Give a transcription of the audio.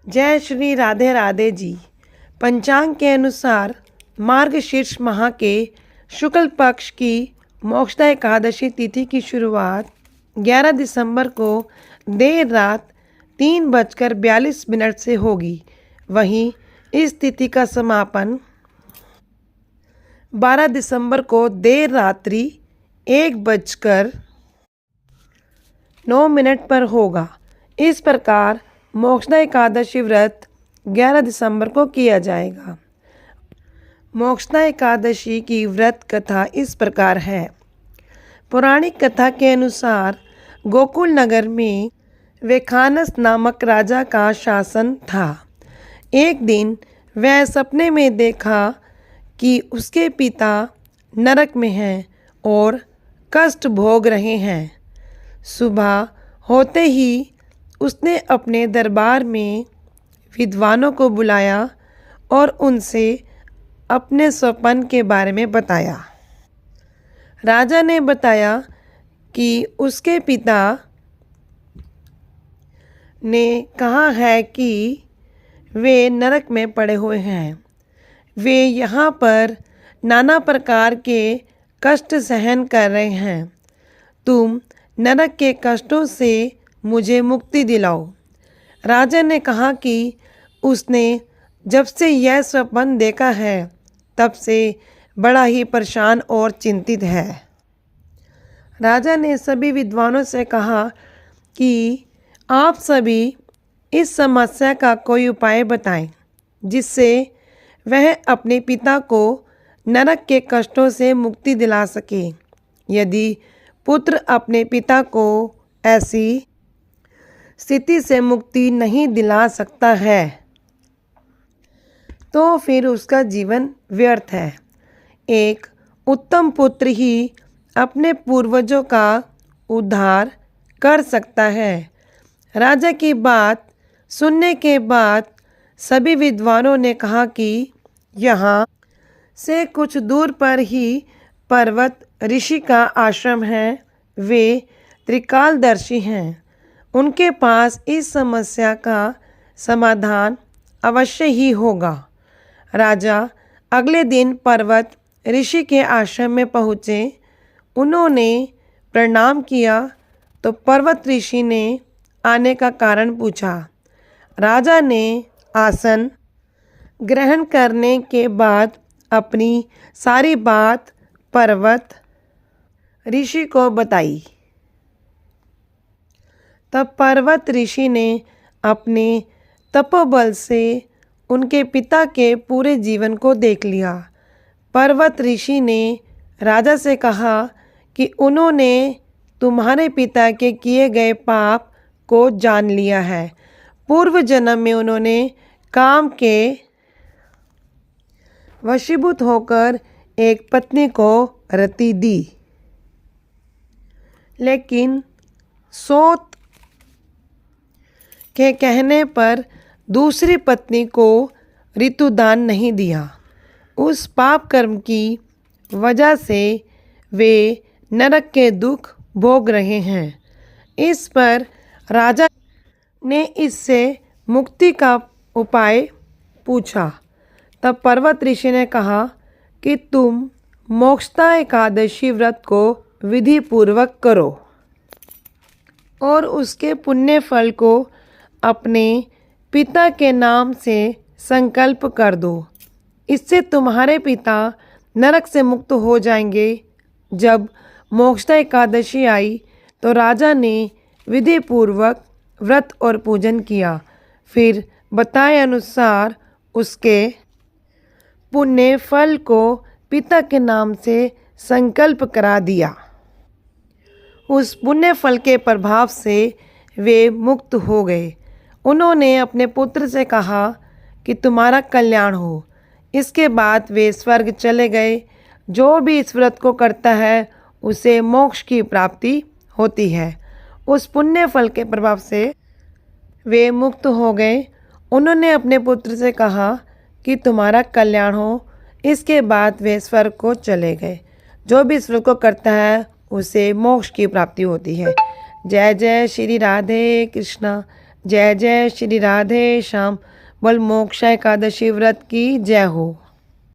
जय श्री राधे राधे जी। पंचांग के अनुसार मार्गशीर्ष माह के शुक्ल पक्ष की मोक्षदा एकादशी तिथि की शुरुआत 11 दिसंबर को देर रात 3:42 से होगी। वहीं इस तिथि का समापन 12 दिसंबर को देर रात्रि 1:09 पर होगा। इस प्रकार मोक्षदा एकादशी व्रत 11 दिसंबर को किया जाएगा। मोक्षदा एकादशी की व्रत कथा इस प्रकार है। पौराणिक कथा के अनुसार गोकुल नगर में वेखानस नामक राजा का शासन था। एक दिन वह सपने में देखा कि उसके पिता नरक में हैं और कष्ट भोग रहे हैं। सुबह होते ही उसने अपने दरबार में विद्वानों को बुलाया और उनसे अपने स्वप्न के बारे में बताया। राजा ने बताया कि उसके पिता ने कहा है कि वे नरक में पड़े हुए हैं। वे यहाँ पर नाना प्रकार के कष्ट सहन कर रहे हैं। तुम नरक के कष्टों से मुझे मुक्ति दिलाओ। राजा ने कहा कि उसने जब से यह स्वप्न देखा है तब से बड़ा ही परेशान और चिंतित है। राजा ने सभी विद्वानों से कहा कि आप सभी इस समस्या का कोई उपाय बताएं जिससे वह अपने पिता को नरक के कष्टों से मुक्ति दिला सके। यदि पुत्र अपने पिता को ऐसी स्थिति से मुक्ति नहीं दिला सकता है तो फिर उसका जीवन व्यर्थ है। एक उत्तम पुत्र ही अपने पूर्वजों का उद्धार कर सकता है। राजा की बात सुनने के बाद सभी विद्वानों ने कहा कि यहाँ से कुछ दूर पर ही पर्वत ऋषि का आश्रम है। वे त्रिकालदर्शी हैं। उनके पास इस समस्या का समाधान अवश्य ही होगा। राजा अगले दिन पर्वत ऋषि के आश्रम में पहुँचे। उन्होंने प्रणाम किया तो पर्वत ऋषि ने आने का कारण पूछा। राजा ने आसन ग्रहण करने के बाद अपनी सारी बात पर्वत ऋषि को बताई। तब पर्वत ऋषि ने अपने तपोबल से उनके पिता के पूरे जीवन को देख लिया। पर्वत ऋषि ने राजा से कहा कि उन्होंने तुम्हारे पिता के किए गए पाप को जान लिया है। पूर्व जन्म में उन्होंने काम के वशीभूत होकर एक पत्नी को रति दी, लेकिन सोत के कहने पर दूसरी पत्नी को ऋतुदान नहीं दिया। उस पाप कर्म की वजह से वे नरक के दुख भोग रहे हैं। इस पर राजा ने इससे मुक्ति का उपाय पूछा। तब पर्वत ऋषि ने कहा कि तुम मोक्षदा एकादशी व्रत को विधि पूर्वक करो और उसके पुण्य फल को अपने पिता के नाम से संकल्प कर दो। इससे तुम्हारे पिता नरक से मुक्त हो जाएंगे। जब मोक्षदा एकादशी आई तो राजा ने विधि पूर्वक व्रत और पूजन किया। फिर बताए अनुसार उसके पुण्य फल को पिता के नाम से संकल्प करा दिया। उस पुण्य फल के प्रभाव से वे मुक्त हो गए। उन्होंने अपने पुत्र से कहा कि तुम्हारा कल्याण हो। इसके बाद वे स्वर्ग चले गए। जो भी इस व्रत को करता है उसे मोक्ष की प्राप्ति होती है। उस पुण्य फल के प्रभाव से वे मुक्त हो गए। उन्होंने अपने पुत्र से कहा कि तुम्हारा कल्याण हो। इसके बाद वे स्वर्ग को चले गए। जो भी इस व्रत को करता है उसे मोक्ष की प्राप्ति होती है। जय जय श्री राधे कृष्णा। जय जय श्री राधे श्याम। बोल मोक्षा एकादशी व्रत की जय हो।